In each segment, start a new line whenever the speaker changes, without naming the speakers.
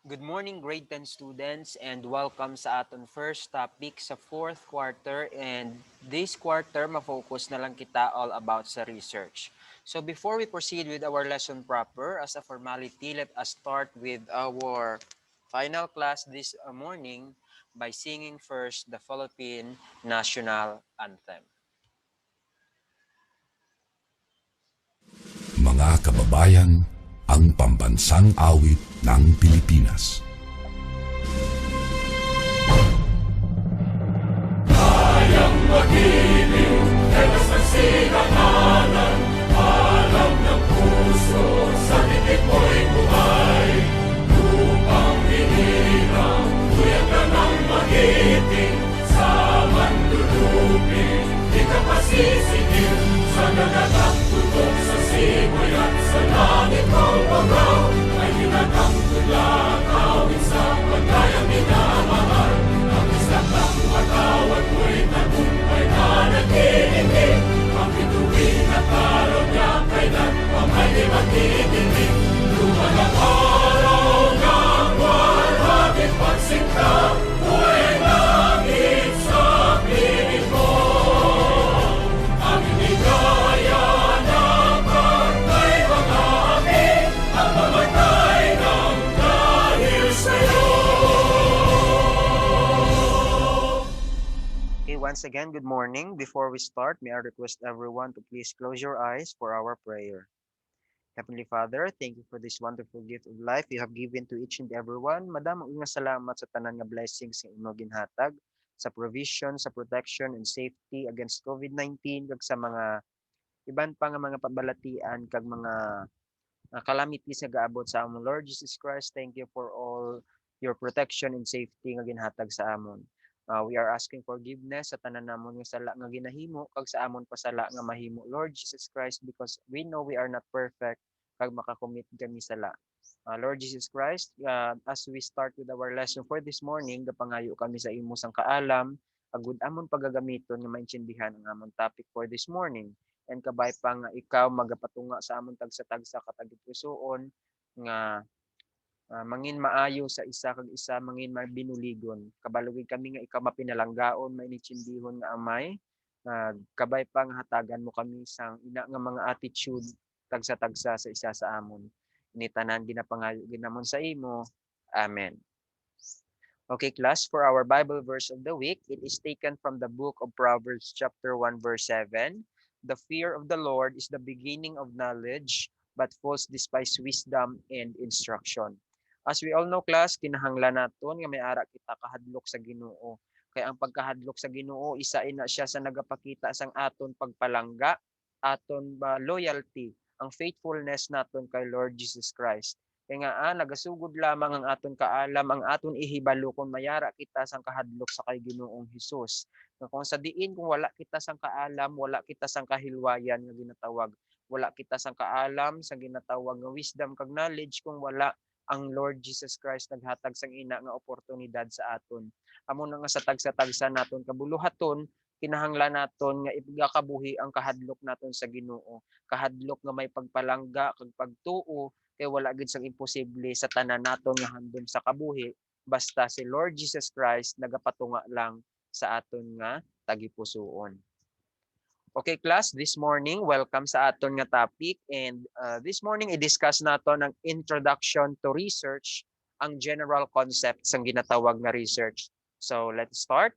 Good morning, grade 10 students, and welcome sa aton first topic sa fourth quarter. And this quarter, ma-focus na lang kita all about sa research. So before we proceed with our lesson proper, as a formality, let us start with our final class this morning by singing first the Philippine National Anthem.
Mga kababayan, ang pambansang awit ng Pilipinas.
Kayang mag-ibig, telas ng sinangalan, alam ng puso, sa titik mo'y buhay. Lupang hinirang, tuyag ka ng magiting, sa manlulupin, di ka pasisigil, sa nagatang tutok sa simoy at sa langit mong pagaw, ay hinatang tulad, awit sa pagkayang minamahal, ang isang ng matawad mo'y tagumpay na nag-iindig, ang bituin at araw niya kailan pa may di magdidinig. Lupa ng araw ng walhagit pagsinta, buhay langit sa piling mo. Ang inigaya ng pagkay mga amin, ang mamatay ng dahil sa'yo.
Okay, once again, good morning. Before we start, may I request everyone to please close your eyes for our prayer. Heavenly Father, thank you for this wonderful gift of life you have given to each and everyone. Madam, nga salamat sa tanan nga blessings nga imong ginhatag sa provision, sa protection and safety against COVID-19 kag sa mga iban pa nga mga pabalatian kag mga calamities nga gaabot sa amon. Lord Jesus Christ, thank you for all your protection and safety nga ginhatag sa amon. We are asking forgiveness sa tanan namon nga sala nga ginahimo kag sa amon pasala nga mahimo. Lord Jesus Christ, because we know we are not perfect kag makakommit kami sala. Lord Jesus Christ, as we start with our lesson for this morning, gapangayo kami sa imo sang kaalam, agud amon pagagamiton nga maintindihan ang amon topic for this morning. And kabay pa nga ikaw magapatunga sa amon tagsa-tagsa katagid pusoon nga mangin maayo sa isa kag isa mangin mabinuligon. Kabalugi kami nga ikaw mapinalanggaon, mainitsindihon nga amay. Kabay pa nga hatagan mo kami sang ina nga mga attitude tagsa-tagsa sa isa sa amon. Ini tanan ginapangayo ginamon sa imo. Amen. Okay, class, for our Bible verse of the week, it is taken from the book of Proverbs chapter 1 verse 7. The fear of the Lord is the beginning of knowledge, but fools despise wisdom and instruction. As we all know, class, kinahanglan naton nga may ara kita kahadlok sa Ginoo. Kaya ang pagkahadlok sa Ginoo, isa ina siya sa nagapakita sang aton pagpalangga, aton loyalty, ang faithfulness naton kay Lord Jesus Christ. Kaya nga nagasugod lamang ang aton kaalam, ang aton ihibalo kung mayara kita sang kahadlok sa kay Ginoong Hesus. Kung sa diin kung wala kita sang kaalam, wala kita sang kahilwayan nga ginatawag, wala kita sang kaalam sang ginatawag nga wisdom kag knowledge kung wala ang Lord Jesus Christ naghatag sang ina nga oportunidad sa aton. Amo na nga sa tagsa-tagsa naton kabuluhaton, kinahanglan naton nga igakabuhi ang kahadlok naton sa Ginoo. Kahadlok nga may pagpalangga kag pagtuo kay wala gid sang imposible sa tanan naton nga handom sa kabuhi basta si Lord Jesus Christ nagapatunga lang sa aton nga tagipusoon. Okay class, this morning welcome sa aton nga topic, and this morning i-discuss naton ang introduction to research, ang general concept sang ginatawag nga research. So let's start.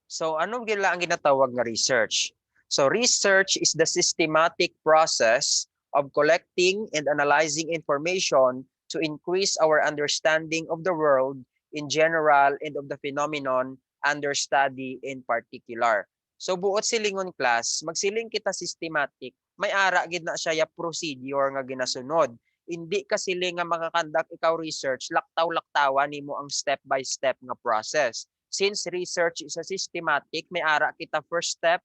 So anong gila ang ginatawag nga research? So research is the systematic process of collecting and analyzing information to increase our understanding of the world in general and of the phenomenon under study in particular. So buot silingon class, magsiling kita systematic, may ara gid na siya ya procedure nga ginasunod. Hindi ka siling nga makakandak ikaw research, laktaw-laktawan nimo ang step by step nga process. Since research is a systematic, may ara kita first step,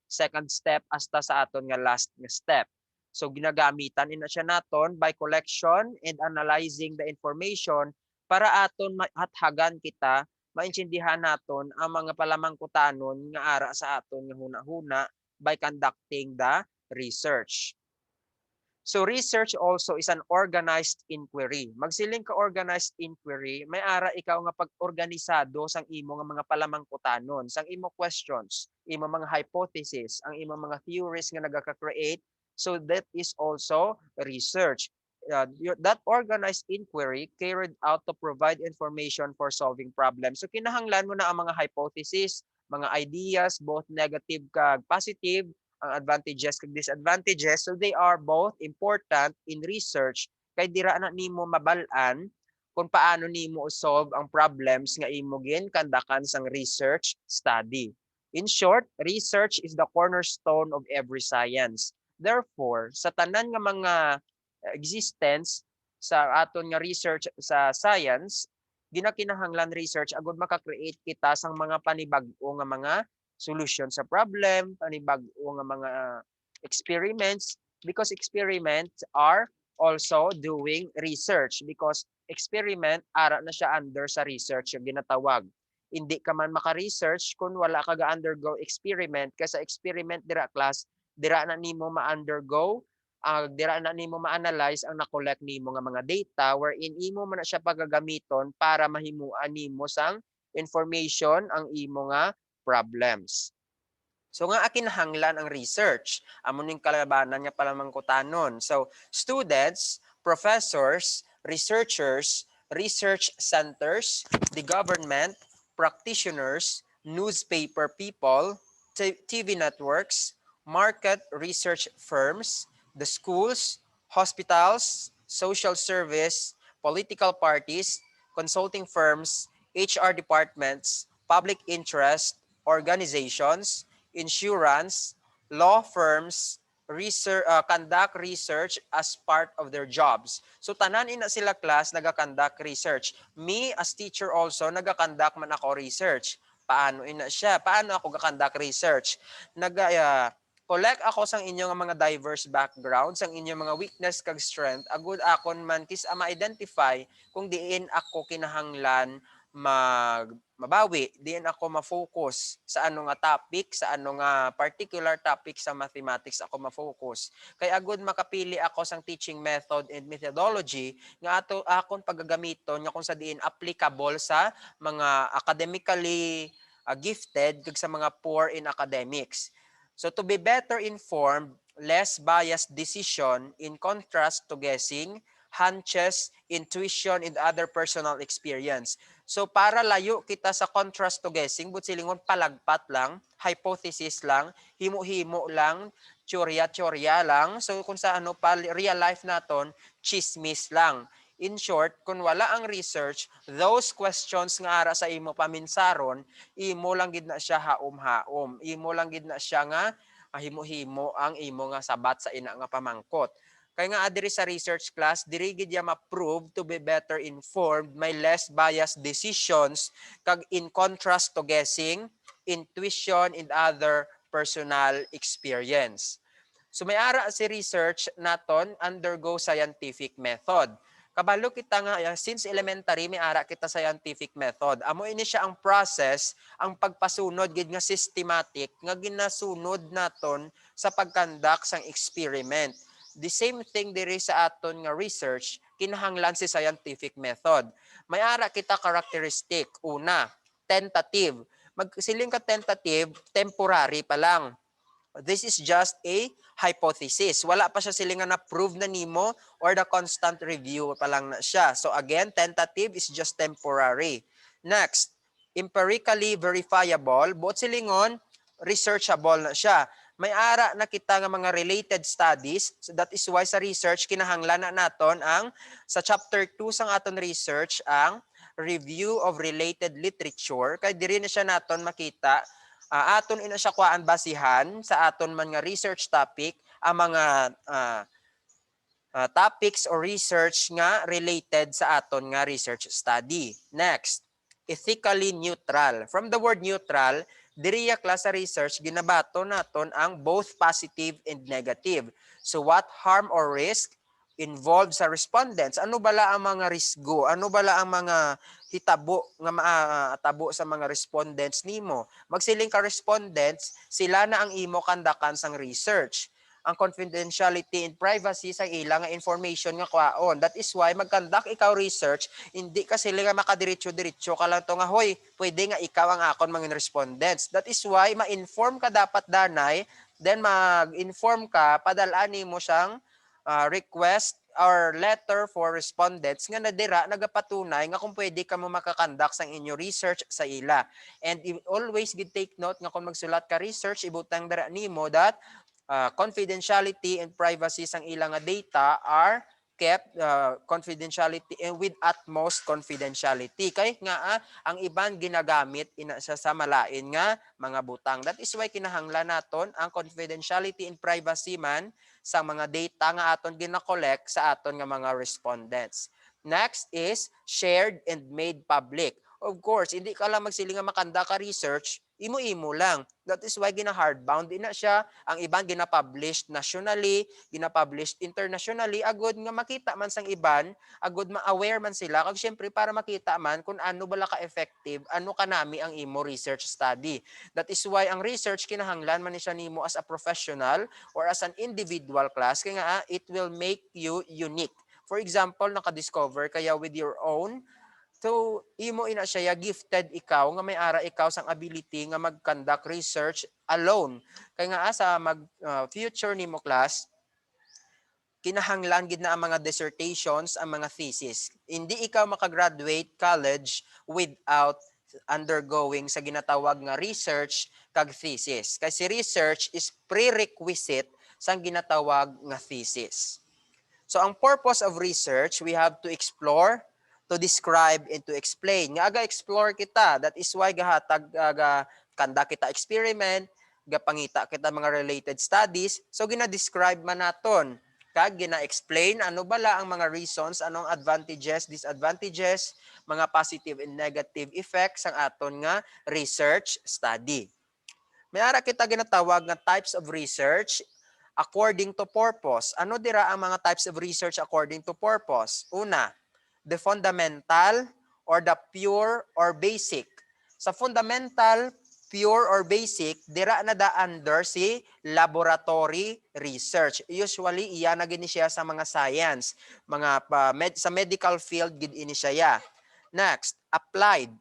second step, hasta sa aton nga last nga step. So ginagamitan ina siya naton by collection and analyzing the information para aton hathagan kita, maintindihan naton ang mga palamangkutanon nga ara sa aton nga huna-huna by conducting the research. So research also is an organized inquiry. Magsiling ka organized inquiry, may ara ikaw nga pag-organisado sang imo nga mga palamangkutanon, sang imo questions, imo mga hypothesis, ang imo mga theories nga nagaka-create. So that is also research. That organized inquiry carried out to provide information for solving problems. So kinahanglan mo na ang mga hypothesis, mga ideas, both negative kag positive, ang advantages kag disadvantages. So they are both important in research kay dira na nimo mabal-an kung paano nimo solve ang problems nga imo ginkandakan sang research study. In short, research is the cornerstone of every science. Therefore, sa tanan nga mga existence sa aton nga research sa science, ginakinahanglan research agud maka-create kita sang mga panibag-o nga mga solution sa problem, panibag-o nga mga experiments, because experiments are also doing research because experiment ara na siya under sa research yung ginatawag. Hindi ka man maka-research kung wala ka ga-undergo experiment kasi experiment dira class, dira na nimo ma-undergo, dira na nimo ma-analyze ang na-collect nimo nga mga data wherein imo man na siya pagagamiton para mahimuan nimo sang information ang imo nga problems. So nga akinahanglan ang research. Amo ning kalabanan nga palamangkutanon. So students, professors, researchers, research centers, the government, practitioners, newspaper people, TV networks, market research firms, the schools, hospitals, social service, political parties, consulting firms, HR departments, public interest, organizations, insurance, law firms, conduct research as part of their jobs. So tanan ina sila class naga-conduct research. Me as teacher also naga-conduct man ako research. Paano ina siya? Paano ako ga-conduct research? Collect ako sang inyong mga diverse backgrounds, sang inyong mga weakness kag strength, agud akon man kis ma-identify kung diin ako kinahanglan mabawi, diin ako ma-focus sa ano nga topic, sa ano nga particular topic sa mathematics ako ma-focus. Kay agud makapili ako sang teaching method and methodology nga ato akon paggagamiton nga kung sa diin applicable sa mga academically gifted kag sa mga poor in academics. So to be better informed, less biased decision in contrast to guessing, hunches, intuition, and other personal experience. So para layo kita sa contrast to guessing, but silingon palagpat lang, hypothesis lang, himo-himo lang, teorya-teorya lang. So kung sa ano pa real life naton, chismis lang. In short, kung wala ang research, those questions nga ara sa imo paminsaron, imo lang gid na siya haom-haom. Imo lang gid na siya nga himo-himo ang imo nga sabat sa ina nga pamangkot. Kaya nga adiri sa research class, diri gid ya ma-prove to be better informed, may less biased decisions kag in contrast to guessing, intuition and other personal experience. So may ara si research naton undergo scientific method. Kabalo kita nga since elementary may ara kita scientific method. Amo ini siya ang process, ang pagpasunod gid nga systematic nga ginasunod naton sa pagkandak sang experiment. The same thing diri sa aton nga research kinahanglan si scientific method. May ara kita characteristic. Una, tentative. Magsiling ka tentative, temporary pa lang. This is just a hypothesis. Wala pa siya silingan na prove na nimo or the constant review pa lang na siya. So again, tentative is just temporary. Next, empirically verifiable. Buot silingon, researchable na siya. May ara na kita nga mga related studies. So that is why sa research, kinahanglan na naton ang sa chapter 2 sang aton research ang review of related literature. Kaya diri na siya naton makita aton ina siya kuan basihan sa aton man nga research topic ang mga topics or research nga related sa aton nga research study. Next, ethically neutral. From the word neutral, diriya klase research ginabato naton ang both positive and negative. So what harm or risk involved sa respondents? Ano bala ang mga risgo? Ano bala ang mga hitabo nga maatabo sa mga respondents nimo? Magsiling ka respondents, sila na ang imo kandakan sang research. ang confidentiality and privacy sa ila nga information nga kwaon. That is why magkandak ikaw research, hindi ka sila nga makadiretso-diretso ka lang to nga, hoy, pwede nga ikaw ang akon mga respondents. That is why ma-inform ka dapat danay, then mag-inform ka, padalaan mo siyang request or letter for respondents nga nadira nagapatunay nga kung pwede ka mo makakandak sang inyo research sa ila. And always gid take note nga kung magsulat ka research, ibutang dara nimo that confidentiality and privacy sang ilang data are kept confidentiality and with utmost confidentiality. Kay nga ang iban ginagamit ina sa malain nga mga butang. That is why kinahanglan naton ang confidentiality and privacy man sa mga data nga aton gina-collect sa aton nga mga respondents. Next is shared and made public. Of course, hindi ka lang magsiling nga makanda ka research, imo-imo lang. That is why gina-hardbound din na siya. Ang iban gina-published nationally, gina-published internationally, agud nga makita man sang iban, agud ma-aware man sila, kag syempre para makita man kung ano bala ka-effective, ano kanami ang imo research study. That is why ang research kinahanglan man ni siya nimo as a professional or as an individual class, kaya nga it will make you unique. For example, naka-discover kaya with your own. So, imo ina siya gifted ikaw nga may ara ikaw sang ability nga mag-conduct research alone. Kaya nga sa future nimo class, kinahanglan gid na ang mga dissertations, ang mga thesis. Hindi ikaw makagraduate college without undergoing sa ginatawag nga research kag thesis. Kasi research is prerequisite sa ginatawag nga thesis. So ang purpose of research, we have to explore, to describe, and to explain. Nga aga-explore kita, that is why gahatag kanda kita experiment, gapangita kita mga related studies, so gina-describe man naton. Kag gina-explain ano bala ang mga reasons, anong advantages, disadvantages, mga positive and negative effects ang aton nga research study. May ara kita ginatawag nga types of research according to purpose. Ano dira ang mga types of research according to purpose? Una, the fundamental or the pure or basic. Sa fundamental, pure or basic, dira na da under si laboratory research. Usually, iyan na gini siya sa mga science, sa medical field gid ini siya. Next, applied.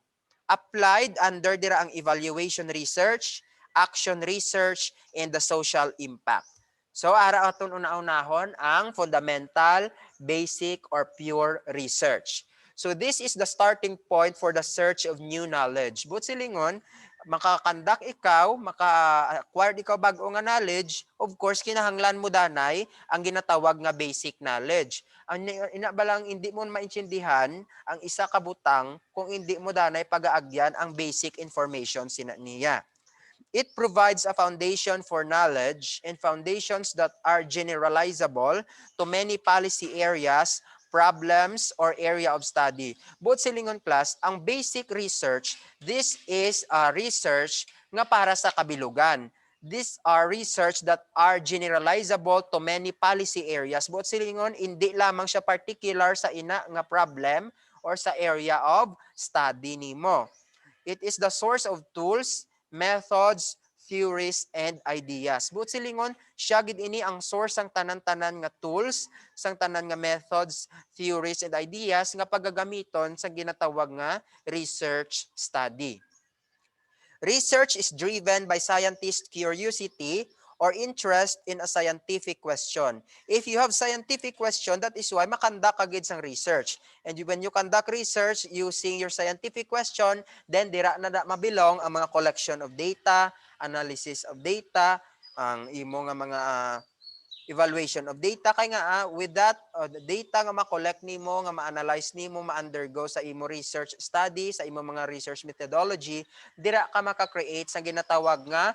Applied under dira ang evaluation research, action research, and the social impact. So, ara aton una-unahon ang fundamental, basic, or pure research. So, this is the starting point for the search of new knowledge. But silingon, makakandak ikaw, maka-acquire ikaw bago nga knowledge, of course, kinahanglan mo danay ang ginatawag nga basic knowledge. Ang inabalang hindi mo maintindihan ang isa ka butang kung hindi mo danay pag-aagyan ang basic information niya. It provides a foundation for knowledge and foundations that are generalizable to many policy areas, problems, or area of study. Both silingon class, ang basic research, this is a research nga para sa kabilugan. These are research that are generalizable to many policy areas. Both silingon, hindi lamang siya particular sa ina nga problem or sa area of study nimo. It is the source of tools, methods, theories, and ideas. But silingon, siya gid ini ang source sang tanan-tanan nga tools, sang tanan nga methods, theories, and ideas nga paggagamiton sa ginatawag nga research study. Research is driven by scientist curiosity or interest in a scientific question. If you have scientific question, that is why makandak agad sang research. And when you conduct research using your scientific question, then dira na mabilong ang mga collection of data, analysis of data, ang imo nga mga evaluation of data. Kay nga with that data nga ma-collect nimo, nga ma-analyze nimo, ma-undergo sa imo research study, sa imo mga research methodology, dira ka maka-create sa ginatawag nga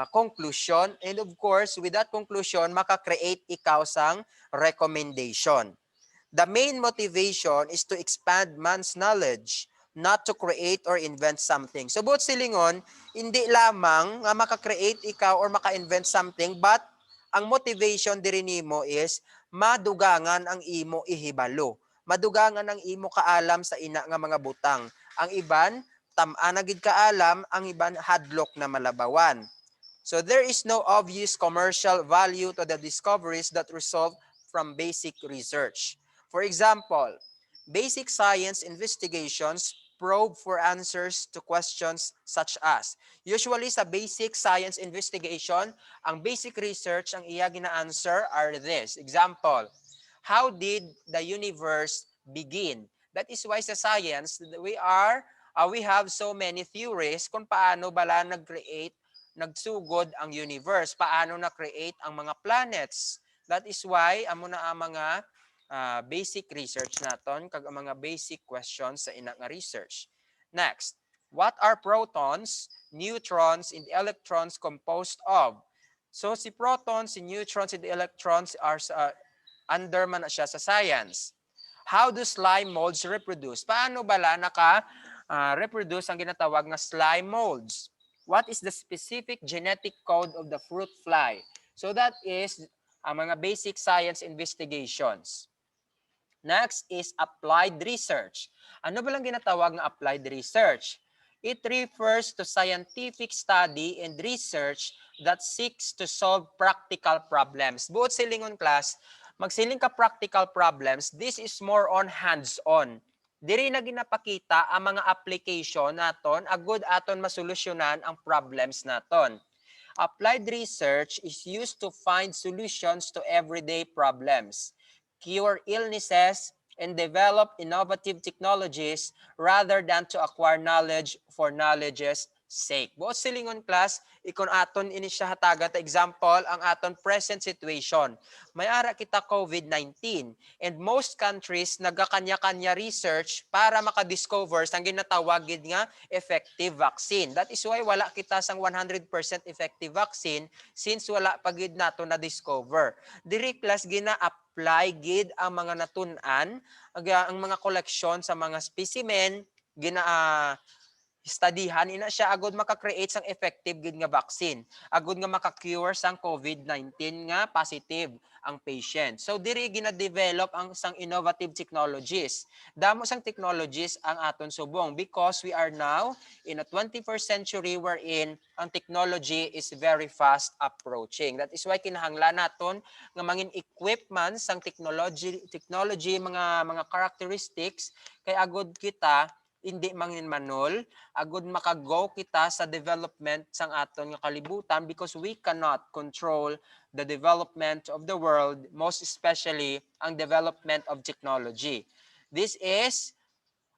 conclusion, and of course, with that conclusion, maka-create ikaw sang recommendation. The main motivation is to expand man's knowledge, not to create or invent something. So, both silingon, hindi lamang nga maka-create ikaw or maka-invent something, but ang motivation diri nimo is madugangan ang imo ihibalo. Madugangan ang imo kaalam sa ina nga mga butang. Ang iban, tam-ana gid kaalam, ang iban hadlok na malabawan. So there is no obvious commercial value to the discoveries that result from basic research. For example, basic science investigations probe for answers to questions such as, usually sa basic science investigation, ang basic research ang iya gina-answer are this. Example, how did the universe begin? That is why sa science, we have so many theories kung paano bala nag-create, nagsugod ang universe, paano na-create ang mga planets. That is why amo na ang mga basic research naton kag ang mga basic questions sa ina nga research. Next, what are protons, neutrons, and electrons composed of? So si protons, si neutrons, and electrons are under man na siya sa science. How do slime molds reproduce? Paano bala naka-reproduce ang ginatawag na slime molds? What is the specific genetic code of the fruit fly? So that is ang mga basic science investigations. Next is applied research. Ano ba lang ginatawag na applied research? It refers to scientific study and research that seeks to solve practical problems. Buot silingon class, magsiling ka practical problems, this is more on hands-on. Diri na ginapakita ang mga application naton, agud aton masolusyonan ang problems naton. Applied research is used to find solutions to everyday problems, cure illnesses, and develop innovative technologies rather than to acquire knowledge for knowledge's sake. Buot silingon class, ikon aton ini siya hataga ta example ang aton present situation. May ara kita COVID-19 and most countries nagakanya-kanya research para makadiscover sang ginatawag gid nga effective vaccine. That is why wala kita sang 100% effective vaccine since wala pa gid nato na discover. Diri class gina-apply gid ang mga natun-an, ang mga koleksyon sa mga specimen studyhan ina siya agud maka-create sang effective gid nga vaccine, agud nga maka-cure sang COVID-19 nga positive ang patient. So diri gina-develop ang sang innovative technologies. Damo sang technologies ang aton subong because we are now in a 21st century wherein ang technology is very fast approaching. That is why kinahanglan naton nga mangin equipment sang technology mga characteristics kay agud kita hindi mangin manol, agud makago kita sa development sang aton nga kalibutan because we cannot control the development of the world, most especially ang development of technology. This is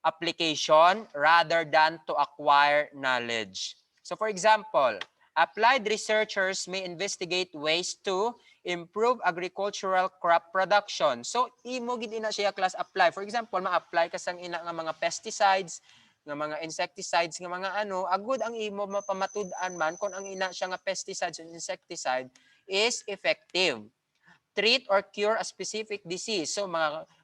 application rather than to acquire knowledge. So for example, applied researchers may investigate ways to improve agricultural crop production. So imo gid ina siya class apply. For example, ma-apply ka sang ina nga mga pesticides, nga mga insecticides, nga mga agud ang imo mapamatud-an man kung ang ina siya nga pesticides and insecticide is effective. Treat or cure a specific disease. So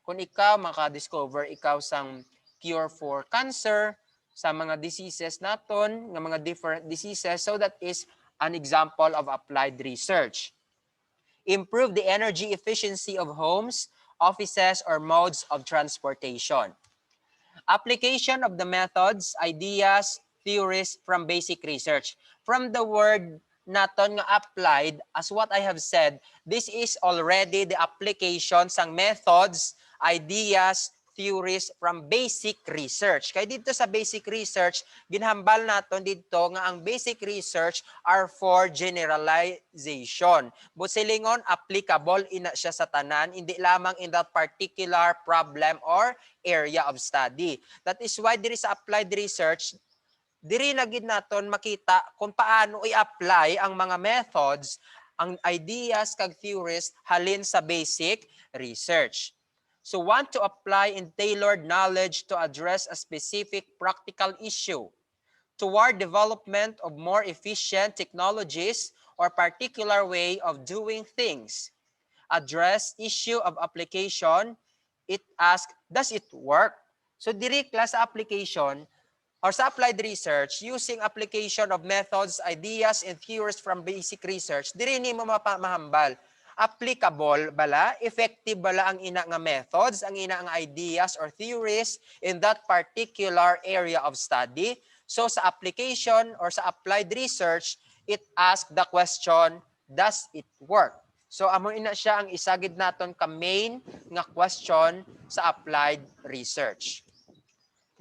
kung ikaw maka-discover ikaw sang cure for cancer, sa mga diseases naton, nga mga different diseases, so that is an example of applied research. Improve the energy efficiency of homes, offices, or modes of transportation. Application of the methods, ideas, theories from basic research. From the word naton nga applied, as what I have said, this is already the application sang methods, ideas, theories from basic research. Kaya dito sa basic research, ginhambal naton dito nga ang basic research are for generalization. Busilingon, applicable ina siya sa tanan, hindi lamang in that particular problem or area of study. That is why diri sa applied research, diri na gid naton makita kung paano i-apply ang mga methods, ang ideas kag theories halin sa basic research. So want to apply in tailored knowledge to address a specific practical issue toward development of more efficient technologies or particular way of doing things. Address issue of application. It asks, does it work? So diri class application or sa applied research, using application of methods, ideas, and theories from basic research, diri nimo mahambal. Applicable bala, effective bala ang ina nga methods, ang ina nga ideas or theories in that particular area of study. So sa application or sa applied research,
it asks the question, does it work? So amo ina siya ang isagid naton ka main nga question sa applied research.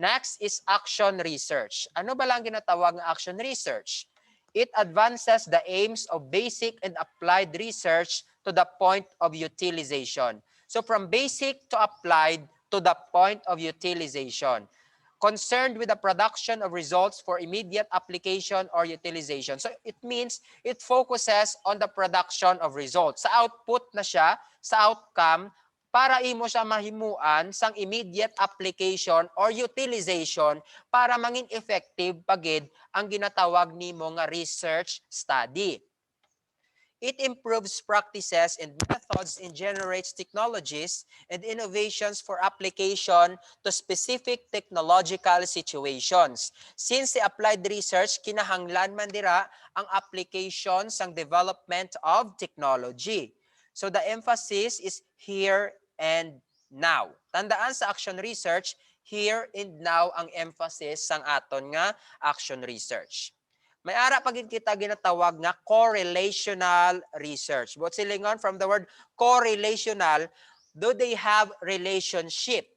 Next is action research. Ano ba lang ginatawag ng action research? It advances the aims of basic and applied research to the point of utilization. So from basic to applied to the point of utilization. Concerned with the production of results for immediate application or utilization. So it means it focuses on the production of results. Sa output na siya, sa outcome, para imo siya mahimuan sang immediate application or utilization para mangin effective pagid ang ginatawag nimo nga research study. It improves practices and methods and generates technologies and innovations for application to specific technological situations. Since the applied research, kinahanglan man dira ang application sang development of technology. So the emphasis is here and now. Tandaan sa action research, here and now ang emphasis sang aton nga action research. May ara pagin kita ginatawag nga correlational research. But silingon from the word correlational, do they have relationship?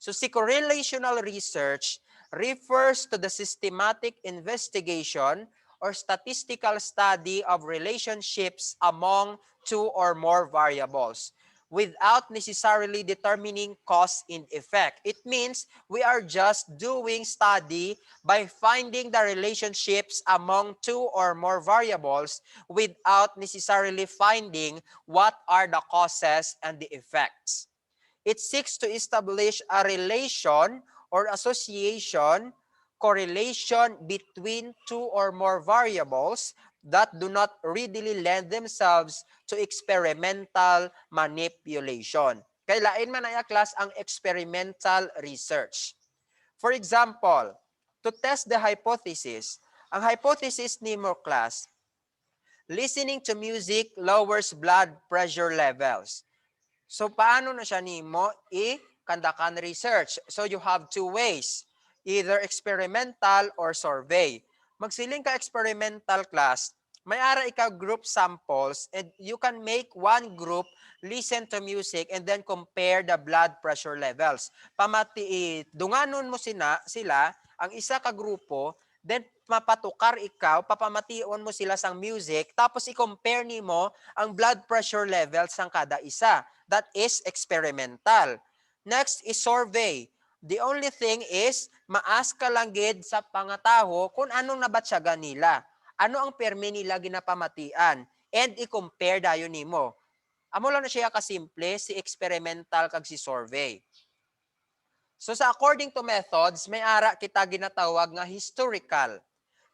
So si correlational research refers to the systematic investigation or statistical study of relationships among two or more variables without necessarily determining cause and effect. It means we are just doing study by finding the relationships among two or more variables without necessarily finding what are the causes and the effects. It seeks to establish a relation or association, correlation between two or more variables that do not readily lend themselves to experimental manipulation. Kay lain man ay class ang experimental research. For example, to test the hypothesis, ang hypothesis nimo class, listening to music lowers blood pressure levels. So paano na siya nimo i-kandakan research? So you have two ways, either experimental or survey. Magsiling ka experimental class, may ara ikaw group samples and you can make one group listen to music and then compare the blood pressure levels. Dunganon mo sila ang isa ka grupo, then mapatukar ikaw, papamation mo sila sang music, tapos i-compare nimo ang blood pressure levels sang kada isa. That is experimental. Next is survey. The only thing is, maas ka lang gid sa pangataho kung anong nabatsagan nila. Ano ang permi nila ginapamatian. And i-compare dayon nimo. Amo lang na siya kasimple, si experimental kag si survey. So sa according to methods, may ara kita ginatawag nga historical.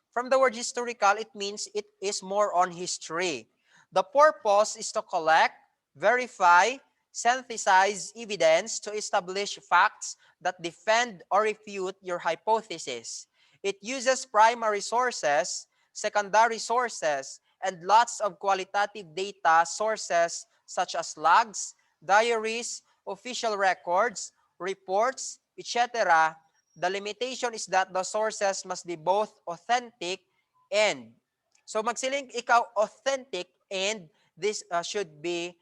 From the word historical, it means it is more on history. The purpose is to collect, verify, synthesize evidence to establish facts that defend or refute your hypothesis. It uses primary sources, secondary sources, and lots of qualitative data sources such as logs, diaries, official records, reports, etc. The limitation is that the sources must be both authentic and, so magsiling ikaw authentic and this should be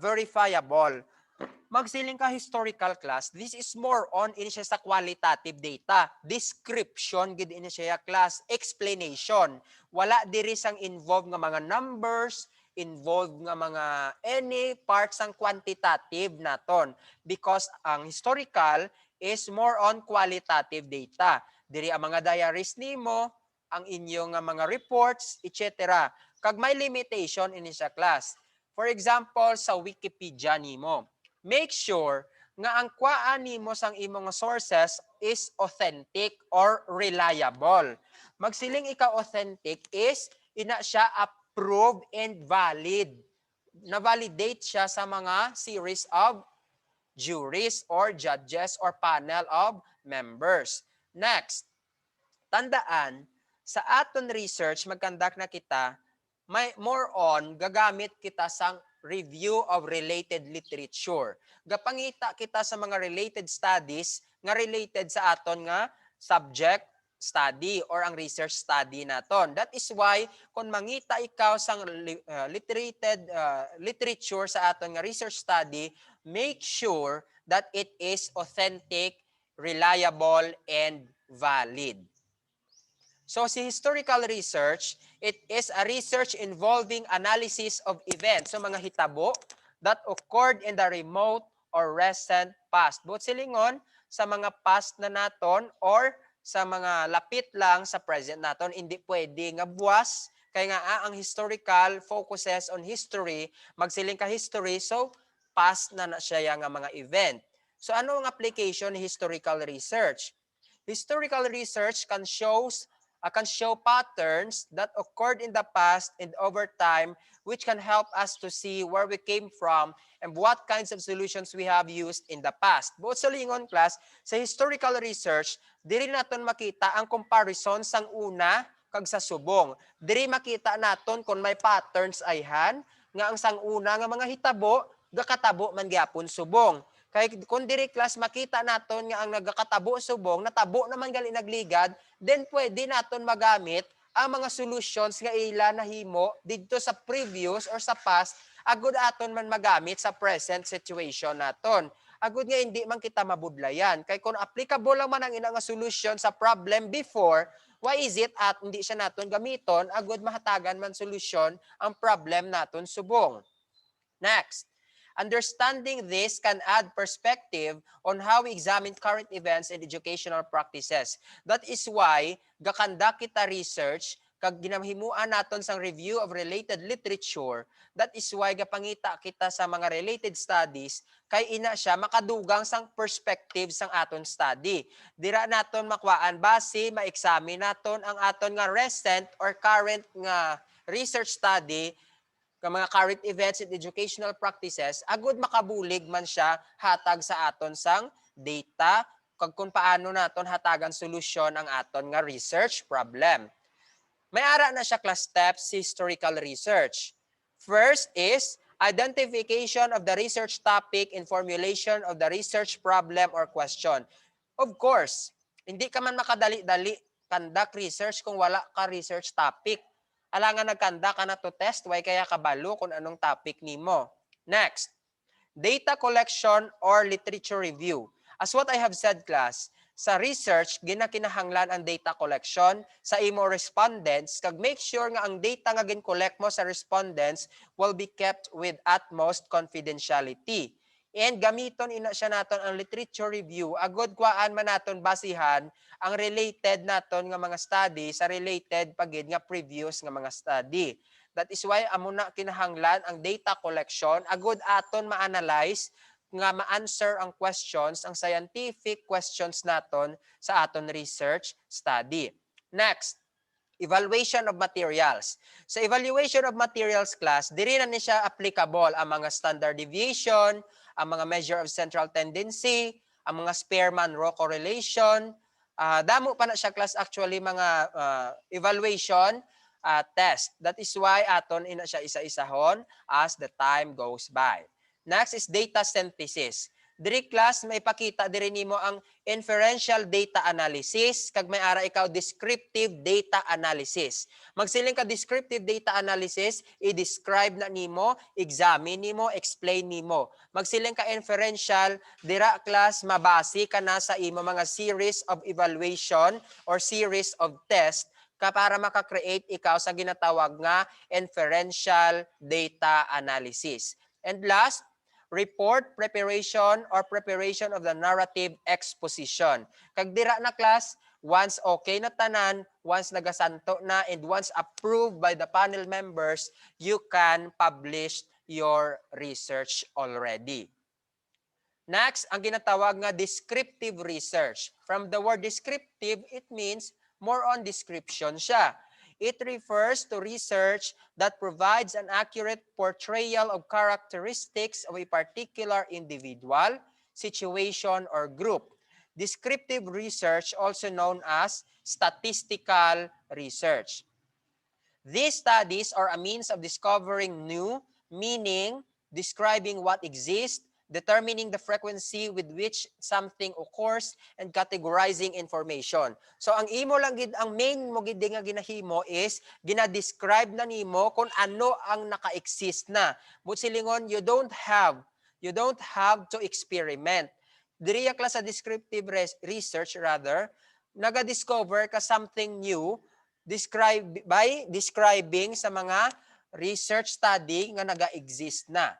verifiable. Magsiling ka historical class, this is more on ini siya sa qualitative data. Description gid ini siya class, explanation. Wala diri sang involved nga mga numbers, involved nga mga any parts ang quantitative naton because ang historical is more on qualitative data. Diri ang mga diaries nimo, ang inyong mga reports, etc. Kag may limitation ini sa class. For example, sa Wikipedia nimo, make sure nga ang kuhaan nimo sang imong sources is authentic or reliable. Magsiling ikaw authentic is ina siya approved and valid. Na-validate siya sa mga series of juries or judges or panel of members. Next, tandaan, sa aton research, magkandak na kita, may more on, gagamit kita sang review of related literature. Gapangita kita sa mga related studies nga related sa aton nga subject, study or ang research study naton. That is why kung mangita ikaw sa literature sa aton nga research study, make sure that it is authentic, reliable, and valid. So si historical research, it is a research involving analysis of events. So mga hitabo that occurred in the remote or recent past. Both silingon sa mga past na naton or sa mga lapit lang sa present naton. Hindi pwede nga buwas. Kaya nga ang historical focuses on history, magsiling ka history, so past na siya nga mga event. So ano ang application ni historical research? Historical research can show patterns that occurred in the past and over time, which can help us to see where we came from and what kinds of solutions we have used in the past. Buot sa lingon class, sa historical research, diri naton makita ang comparison sang una kag sa subong. Diri makita naton kung may patterns ayhan nga ang sang una nga mga hitabo gakatabo man gyapon subong. Kay kung diri class makita naton nga ang nagakatabo subong natabo naman gali nagligad, then pwede naton magamit ang mga solutions nga ila nahimo didto sa previous or sa past agud aton man magamit sa present situation naton. Agud nga hindi man kita mabudlayan. Kay kung applicable lang man ang ina nga solution sa problem before, why is it at hindi siya naton gamiton agud mahatagan man solusyon ang problem naton subong. Next, understanding this can add perspective on how we examine current events and educational practices. That is why gakanda kita research kag ginamhimuan naton sang review of related literature. That is why gapangita kita sa mga related studies kay ina siya makadugang sang perspective sang aton study. Dira naton makwaan base ma-examine naton ang aton nga recent or current nga research study ka mga current events and educational practices, agud makabulig man siya hatag sa aton sang data kag kung paano naton hatagan solusyon ang aton nga research problem. May ara na siya class steps historical research. First is identification of the research topic and formulation of the research problem or question. Of course, hindi ka man makadali-dali conduct research kung wala ka research topic. Alangan nagkanda ka na to test, why kaya kabalo kung anong topic nimo. Next, data collection or literature review. As what I have said class, sa research, ginakinahanglan ang data collection sa imo respondents, kag make sure nga ang data nga gin-collect mo sa respondents will be kept with utmost confidentiality. And gamiton ina siya naton ang literature review, agud kwaan man naton basihan ang related naton nga mga study sa related pagid nga previous nga mga study. That is why amo na kinahanglan ang data collection, agud aton ma-analyze nga ma-answer ang questions, ang scientific questions naton sa aton research study. Next, evaluation of materials. Sa evaluation of materials class, diri na ni siya applicable ang mga standard deviation, ang mga measure of central tendency, ang mga Spearman-Rowe correlation. Damo pa na siya class actually mga evaluation test. That is why aton ina siya isa-isahon as the time goes by. Next is data synthesis. Diri class may pakita diri nimo ang inferential data analysis kag may ara ikaw descriptive data analysis. Magsiling ka descriptive data analysis, i-describe na nimo, examine nimo, explain nimo. Magsiling ka inferential, dira class mabase ka na sa imo mga series of evaluation or series of test ka para maka-create ikaw sa ginatawag nga inferential data analysis. And last, report preparation or preparation of the narrative exposition. Kag dira na class, once okay na tanan, once nagasanto na, and once approved by the panel members, you can publish your research already. Next, ang ginatawag nga descriptive research. From the word descriptive, it means more on description siya. It refers to research that provides an accurate portrayal of characteristics of a particular individual, situation, or group. Descriptive research, also known as statistical research. These studies are a means of discovering new, meaning, describing what exists, determining the frequency with which something occurs, and categorizing information. So ang imo lang gid, ang main mo gid nga ginahimo is gina-describe na nimo kung ano ang naka-exist na. But silingon, you don't have to experiment. Diri klas sa descriptive research rather, naga-discover ka something new by describing sa mga research study nga naga-exist na.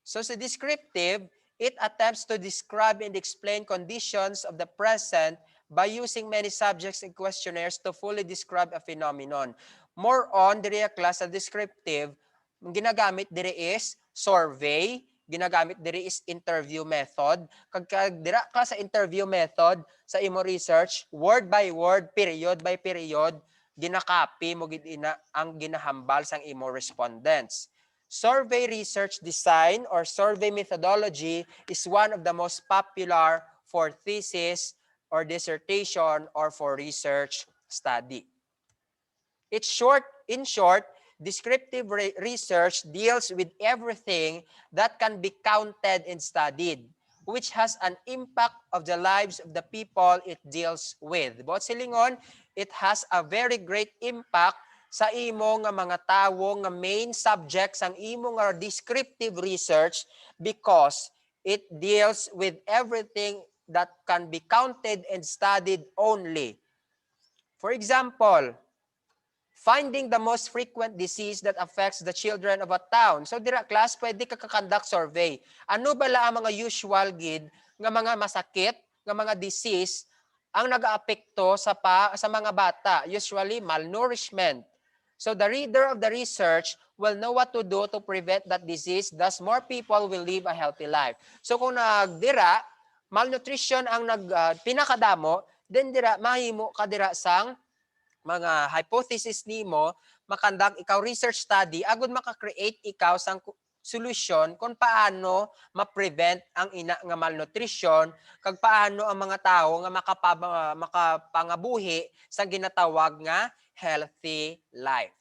So sa descriptive, it attempts to describe and explain conditions of the present by using many subjects and questionnaires to fully describe a phenomenon. More on, diri class sa descriptive, ginagamit diri is survey, ginagamit diri is interview method. Kag dira class sa interview method sa imo research, word by word, period by period, ginakopy mo gid ina ang ginahambal sang imo respondents. Survey research design or survey methodology is one of the most popular for thesis or dissertation or for research study. In short, descriptive research deals with everything that can be counted and studied, which has an impact of the lives of the people it deals with. But silingon, it has a very great impact sa imo nga mga tawo nga main subjects ang imo nga descriptive research because it deals with everything that can be counted and studied only. For example, finding the most frequent disease that affects the children of a town. So dira class, pwede ka conduct survey. Ano bala ang mga usual gid nga mga masakit, nga mga disease ang nagaapekto sa mga bata? Usually malnourishment. So the reader of the research will know what to do to prevent that disease, thus more people will live a healthy life. So kung nagdira, malnutrition ang pinakadamo, then dira mahimo ka dira sang mga hypothesis nimo, makandak ikaw research study, agud maka-create ikaw sang solution kung paano ma-prevent ang ina nga malnutrition, kag paano ang mga tao nga makapangabuhi sa ginatawag nga healthy life.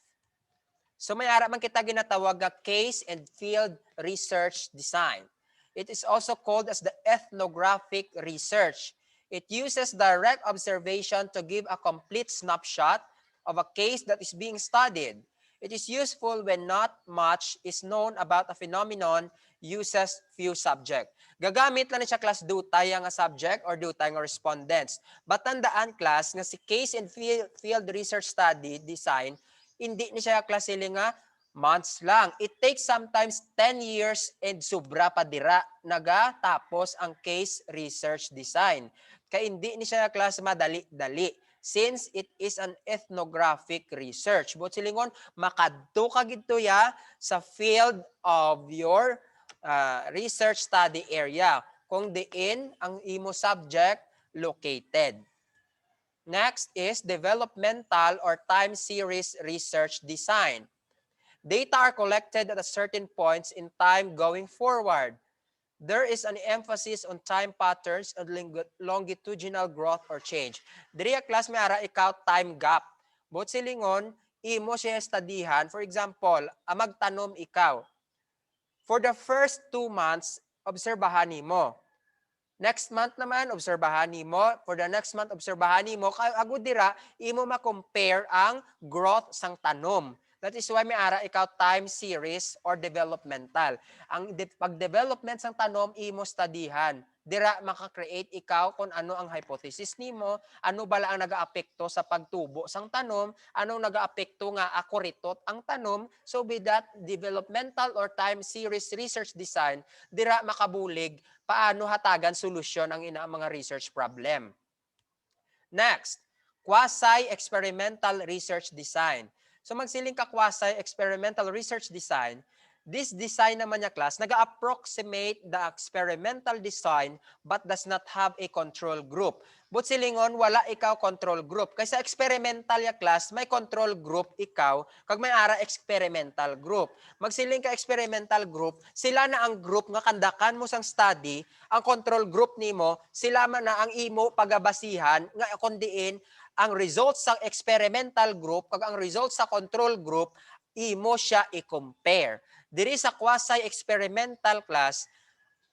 So may ara man kita ginatawag nga case and field research design. It is also called as the ethnographic research. It uses direct observation to give a complete snapshot of a case that is being studied. It is useful when not much is known about a phenomenon, uses few subject. Gagamit lang ni siya class dutay nga subject or dutay nga respondents. But tandaan class nga si case and field research study design, hindi ni siya class sila nga months lang. It takes sometimes 10 years and sobra pa dira nagatapos ang case research design. Kaya hindi ni siya class madali-dali since it is an ethnographic research. But silingon, makadto ka gito ya sa field of your research study area kung diin ang imo subject located. Next is developmental or time series research design. Data are collected at a certain points in time going forward. There is an emphasis on time patterns and longitudinal growth or change. Diri class may ara ikaw time gap. But silingon, imo siya studyhan. For example, magtanom ikaw. For the first 2 months, obserbahan nimo. Next month naman, obserbahan nimo. For the next month, obserbahan nimo. Agud dira, imo ma-compare ang growth sang tanom. That is why may ara ikaw time series or developmental. Ang pag-development sang tanom, imo studyhan. Dira maka-create ikaw kung ano ang hypothesis nimo, ano bala ang nagaapekto sa pagtubo sang tanom, anong nagaapekto nga akuritot ang tanom. So with that developmental or time series research design, dira makabulig paano hatagan solusyon ang ina mga research problem. Next, quasi-experimental research design. So magsiling ka quasi-experimental research design, this design naman niya class, nag-approximate the experimental design but does not have a control group. But silingon, wala ikaw control group. Kaysa experimental ya class, may control group ikaw, kag may ara experimental group. Magsiling ka experimental group, sila na ang group nga kandakan mo sang study, ang control group nimo, sila man na ang imo pagabasihan, nga kundiin, ang results sa experimental group kag ang results sa control group imo siya i-compare. Diri sa quasi-experimental class,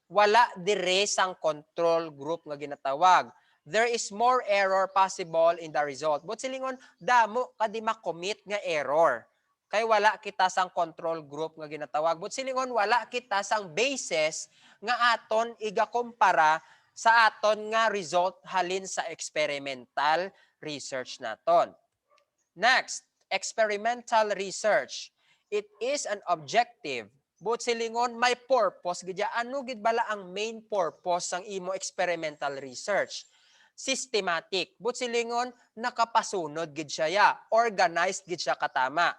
wala dire sang control group nga ginatawag. There is more error possible in the result. But silingon, damo kadi makommit nga error. Kay wala kita sang control group nga ginatawag. But silingon, wala kita sang basis nga aton igakumpara sa aton nga result halin sa experimental research naton. Next, experimental research. It is an objective. But silingon, may purpose. Gidya, ano gid bala ang main purpose sang imo experimental research? Systematic. But silingon, nakapasunod gid siya ya. Organized gid siya katama.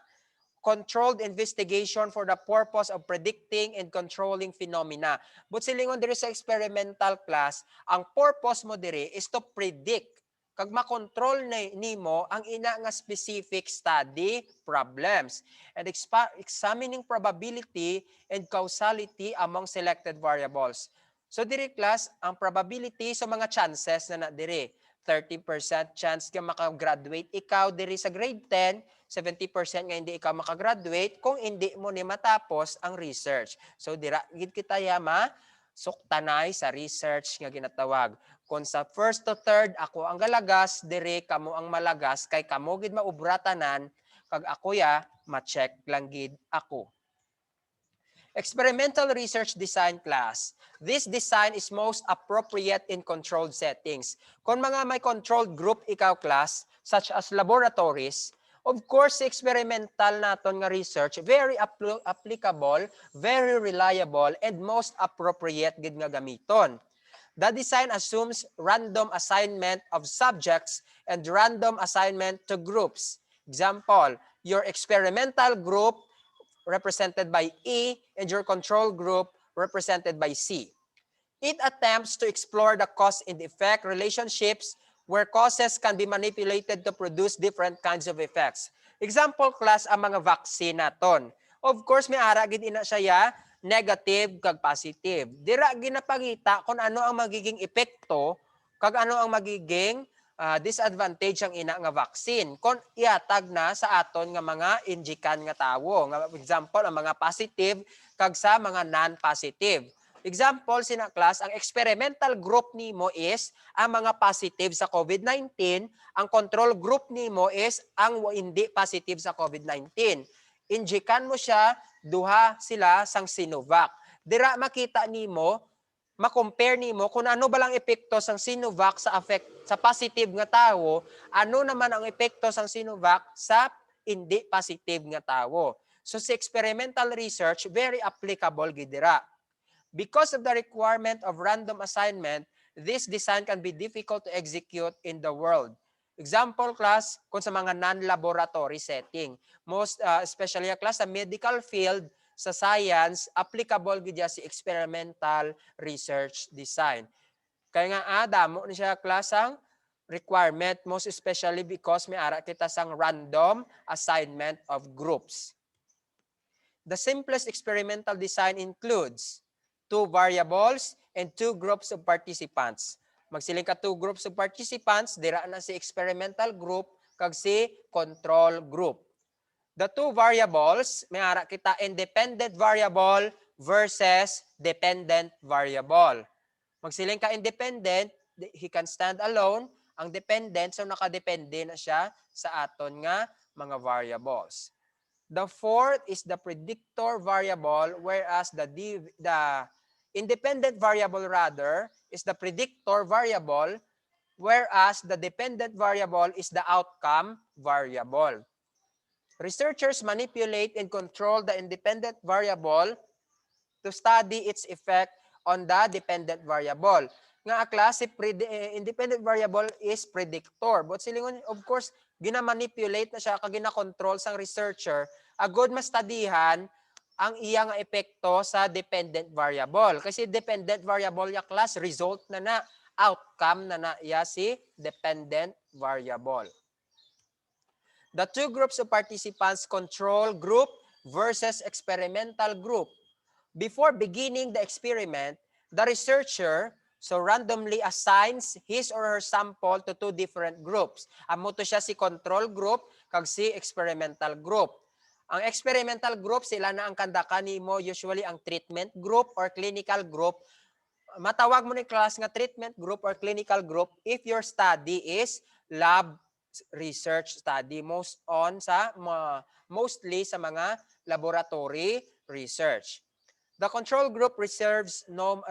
Controlled investigation for the purpose of predicting and controlling phenomena. But silingon diri sa experimental class, ang purpose mo diri is to predict kag makontrol nimo ang ina nga specific study problems and examining probability and causality among selected variables. So diri class, ang probability sa mga chances na diri 30% chance ka makagraduate ikaw diri sa grade 10, 70% nga hindi ikaw makagraduate kung hindi mo ni matapos ang research. So dira gid kita yama suktanay sa research nga ginatawag. Kung sa first to third ako ang galagas, dire kamo ang malagas kay kamo gid maubratanan kag ako ya ma-check lang gid ako. Experimental research design class. This design is most appropriate in controlled settings. Kung mga may controlled group ikaw class, such as laboratories, of course, experimental naton nga research, very applicable, very reliable, and most appropriate gid nga gamiton. The design assumes random assignment of subjects and random assignment to groups. Example, your experimental group represented by E and your control group represented by C. It attempts to explore the cause and effect relationships where causes can be manipulated to produce different kinds of effects. Example class ang mga vaccine naton. Of course, may ara gid ina siya negative kag positive. Dira ginapangita kung ano ang magiging epekto kag ano ang magiging disadvantage ang ina nga vaccine kung iatag na sa aton nga mga injikan nga tawo. Nga example ang mga positive kag sa mga non-positive. Example sina class, ang experimental group nimo is ang mga positive sa COVID-19, ang control group nimo is ang hindi positive sa COVID-19. Injikan mo siya, duha sila sang Sinovac. Dira makita nimo, ma-compare nimo kung ano ba lang epekto sang Sinovac sa positive nga tawo, ano naman ang epekto sang Sinovac sa hindi positive nga tawo. So sa experimental research, very applicable gid dira. Because of the requirement of random assignment, this design can be difficult to execute in the world. Example class, kung sa mga non-laboratory setting. Most especially class sa medical field, sa science, applicable gid si experimental research design. Kaya nga damo ni siya class ang requirement, most especially because may ara kita sang random assignment of groups. The simplest experimental design includes 2 variables and 2 groups of participants. Magsiling ka 2 groups of participants, dira na si experimental group kag si control group. The 2 variables, may ara kita independent variable versus dependent variable. Magsiling ka independent, he can stand alone. Ang dependent, so nakadepende na siya sa aton nga mga variables. The fourth is the predictor variable, whereas the independent variable rather is the predictor variable, whereas the dependent variable is the outcome variable. Researchers manipulate and control the independent variable to study its effect on the dependent variable. Nga klase independent variable is predictor. But silingon, of course, gina-manipulate na siya kag gina-control sang researcher agud mastudihan ang iya nga epekto sa dependent variable. Kasi dependent variable ya class, result na outcome na iya si dependent variable. The 2 groups of participants, control group versus experimental group. Before beginning the experiment, the researcher randomly assigns his or her sample to 2 different groups. Amo to siya si control group kag si experimental group. Ang experimental group, sila na ang kandakan nimo, usually ang treatment group or clinical group. matawag mo ni class nga treatment group or clinical group if your study is lab research study, mostly sa mga laboratory research. The control group receives no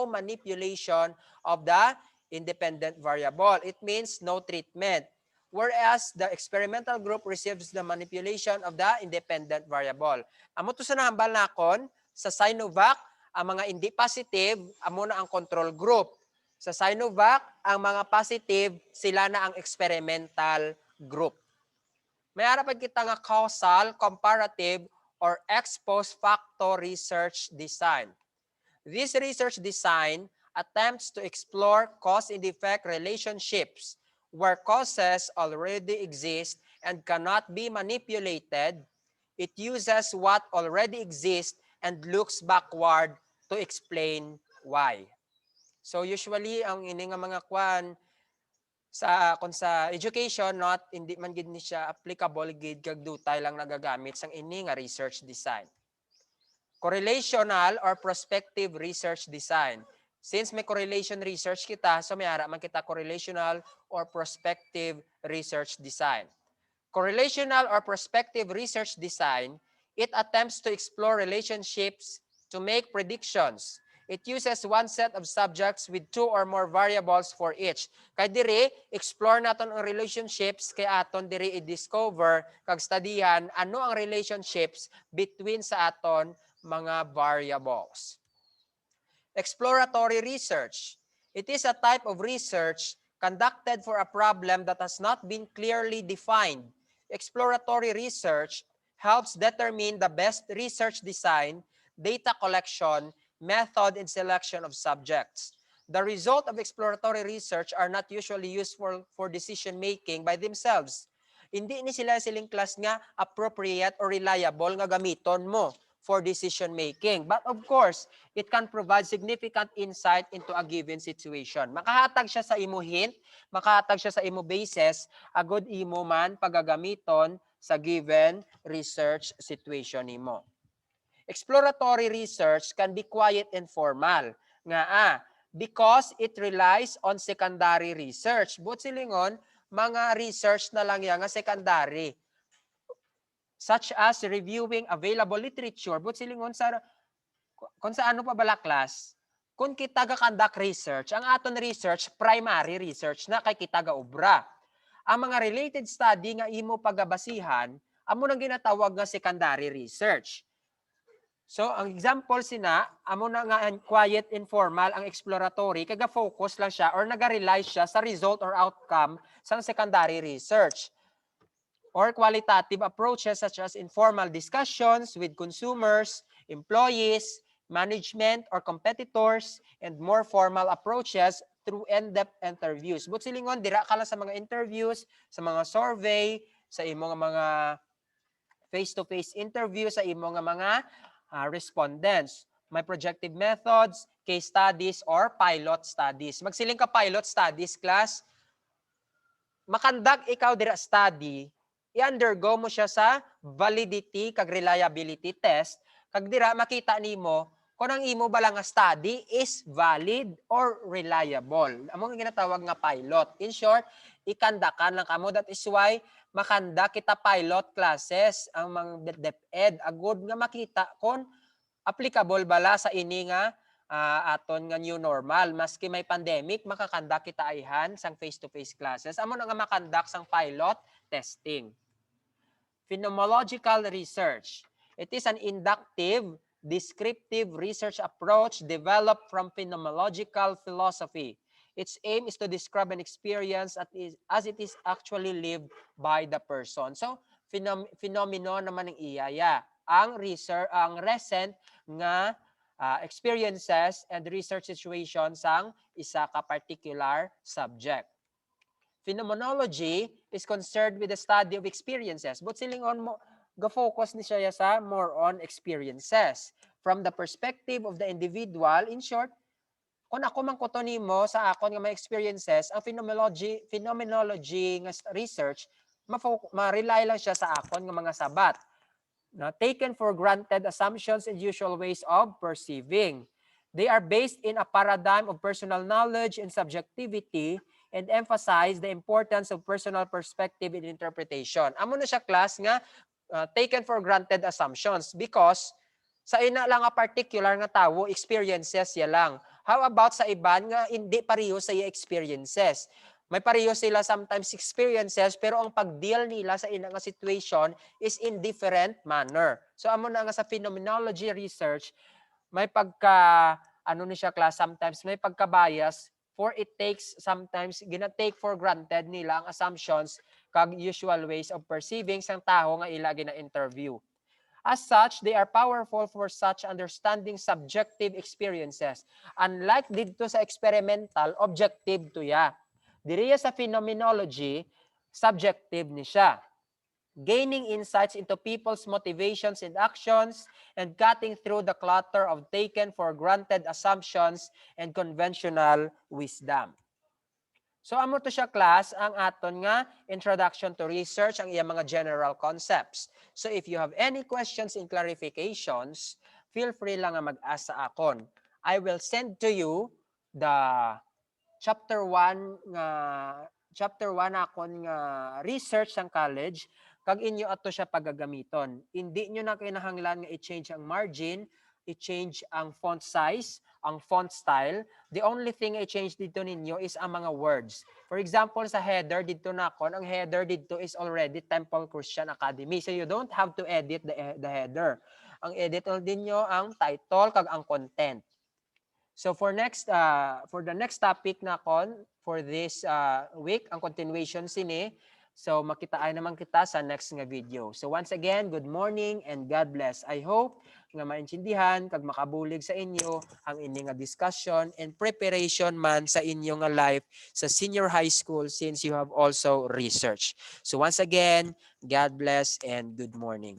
manipulation of the independent variable. It means no treatment. Whereas the experimental group receives the manipulation of the independent variable. Amo to sa nahambal nakon sa Sinovac, ang mga hindi positive, amo na ang control group. Sa Sinovac, ang mga positive, sila na ang experimental group. May harap kita nga causal, comparative, or ex post facto research design. This research design attempts to explore cause and effect relationships where causes already exist and cannot be manipulated. It uses what already exists and looks backward to explain why. So usually ang ini nga mga kwan kung sa education not hindi man gid ni siya applicable gid kag dutay lang nagagamit sang ini nga research design. Correlational or prospective research design. Since may correlation research kita, so may ara man kita correlational or prospective research design. Correlational or prospective research design, it attempts to explore relationships to make predictions. It uses one set of subjects with two or more variables for each. Kay diri, explore naton ang relationships kay aton diri i-discover kag studihan ano ang relationships between sa aton mga variables. Exploratory research. It is a type of research conducted for a problem that has not been clearly defined. Exploratory research helps determine the best research design, data collection, method, and selection of subjects. The result of exploratory research are not usually useful for decision making by themselves. Hindi ni sila siling class nga appropriate or reliable nga gamiton mo for decision making. But of course, it can provide significant insight into a given situation. Makahatag siya sa imo hint, makahatag siya sa imo basis, agud imo man pagagamiton sa given research situation nimo. Exploratory research can be quiet and formal. Because it relies on secondary research. But silingon, mga research na lang yan nga secondary. Such as reviewing available literature. But silingon kung sa ano pa bala class, kung kita ga-conduct research, ang aton research, primary research na kay kita ga-obra. Ang mga related study nga imo pagabasihan, amo nang ginatawag nga secondary research. So, ang example sina, amo na nga quiet, informal, ang exploratory, kaga-focus lang siya or naga-rely siya sa result or outcome sa secondary research. Or qualitative approaches such as informal discussions with consumers, employees, management, or competitors, and more formal approaches through in-depth interviews. But silingon, dira ka lang sa mga interviews, sa mga survey, sa imong mga face-to-face interview, sa imong mga respondents. May projective methods, case studies, or pilot studies. Magsiling ka pilot studies, class. Makandak ikaw dira study, i-undergo mo siya sa validity kag reliability test, kag dira makita nimo kung ang imo bala nga study is valid or reliable. Amo nga ginatawag nga pilot. In short, ikandakan lang kamo. That is why makanda kita pilot classes ang mga DepEd agud nga makita kung applicable bala sa ini nga aton nga new normal. Maski may pandemic, makakanda kita ayhan sang face-to-face classes. Amo na nga makandak sang pilot testing. Phenomenological research. It is an inductive, descriptive research approach developed from phenomenological philosophy. Its aim is to describe an experience as it is actually lived by the person. So, phenomenon naman ng iyaya. Ang recent nga experiences and research situations ang isa ka particular subject. Phenomenology is concerned with the study of experiences. But silingon mo, ga-focus ni siya sa more on experiences. From the perspective of the individual, in short, kung ako man kuto nimo sa akon nga mga experiences, ang phenomenology nga research, ma-rely lang siya sa akon nga mga sabat. Taken for granted assumptions and usual ways of perceiving. They are based in a paradigm of personal knowledge and subjectivity and emphasize the importance of personal perspective in interpretation. Amo na siya class nga taken for granted assumptions because sa ina lang nga particular nga tawo, experiences ya lang. How about sa iban nga hindi pareho sa iya experiences? May pareho sila sometimes experiences pero ang pag-deal nila sa ina nga situation is in different manner. So amo na nga sa phenomenology research, may pagka ano ni siya class sometimes may pagka-bias for it takes sometimes gina-take for granted nila ang assumptions kag usual ways of perceiving sang taho nga ila gina-interview. As such, they are powerful for such understanding subjective experiences. Unlike dito sa experimental, objective to ya. Diriya sa phenomenology, subjective ni siya. Gaining insights into people's motivations and actions and cutting through the clutter of taken for granted assumptions and conventional wisdom. So amo to siya class ang aton nga introduction to research ang iyang mga general concepts. So if you have any questions and clarifications, feel free lang nga mag-ask sa akon. I will send to you the chapter 1 akon nga research sang college kag inyo ato siya pagagamiton. Hindi nyo na kinahanglan nga i-change ang margin, i-change ang font size, ang font style. The only thing i-change dito ninyo is ang mga words. For example, sa header dito na kon, ang header dito is already Temple Christian Academy. So you don't have to edit the header. Ang edit din nyo ang title kag ang content. So for the next topic na kon for this week, ang continuation sini. So makitaan naman kita sa next nga video. So once again, good morning and God bless. I hope nga maintindihan kag makabulig sa inyo ang ini nga discussion and preparation man sa inyo nga life sa senior high school since you have also research. So once again, God bless and good morning.